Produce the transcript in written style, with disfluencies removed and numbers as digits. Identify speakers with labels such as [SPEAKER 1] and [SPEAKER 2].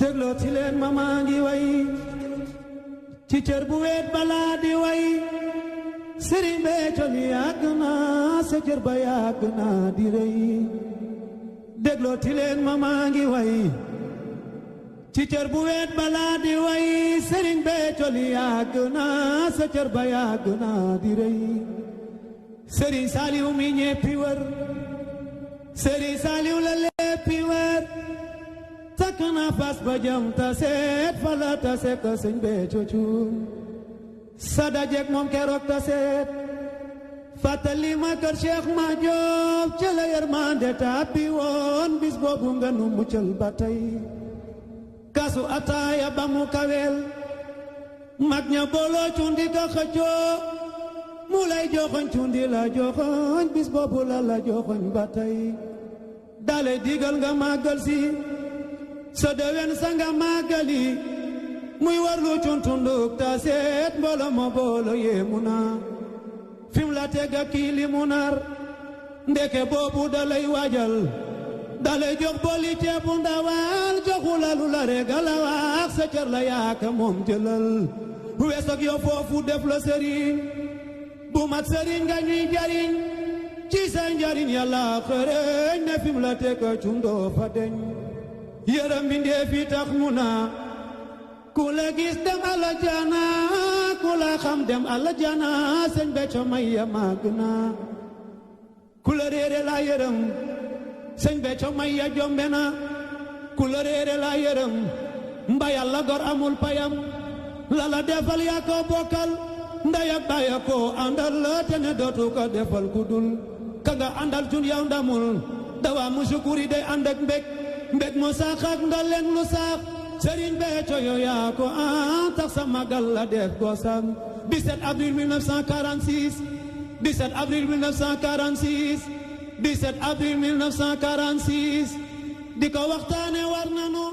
[SPEAKER 1] dégloo ci leen ma maa ngi way ci cër bu weet balaa di way Sëriñ Béthio mi yàgg na sa cër ba yàgg na di rëy dégloo ci leen ma maa ngi way ci cër bu weet balaa di way Sëriñ Béthio li yàgg na sa cër ba yàgg na di rëy Sëriñ Saaliw mi ñéppi wër Sëriñ Saaliw la léppi wër takk na fas ba jëm ta seet fa la ta seet ka Sëñ Béthio cuun sa dajeek moom keroog ta seet fàttali ma kër Cheikh Ma Joob ca la yërmande tàbbi woon bis boobu nga nu muccal ba tey kasu ataaya ba mu kawel mag ña booloo cundi ka xëccoo mu lay joxoñ cundi la joxoñ bis boobu la joxoñ ba tey dale digal nga màggal si sa déwén sa nga màggali muy warlu cuntunduk ta seet mboolo ma boolo yéemu naa fim la tega kii li mu nar ndeke boobu dalay waajal dalay jox booli ceebu ndawal joxulalu la regala wax sa cër la yaaka moom jëlal weesog yow foofu def la sëriñ bu mat sëriñ nga ñuy jariñ ci sa njariñ yàlla xërëñ ne fim la tega cundoo fa deñ yërëm bindee fi tax mu naa ku la gis dem alajana ku la xam dem alajana Sëñ Béthio may ya màgg na ku la réere la yërëm Sëñ Béthio may ya jombe na ku la réere la yërëm mba yàlla gor amul payam lala defal yaa ko bokkal nday ak baay ko àndal la te ne dootu ko defal ku dul ka nga àndal cun yaw ndamul dawa mu sukuri day ànd ak mbég mu saax ak ndolleen lu saax Sëriñ Béthio yow yaa ko tax sa magal la def gosam 17 avril 1946 17 avril 1946 17 avril 1946 di ko waxtaane war nanu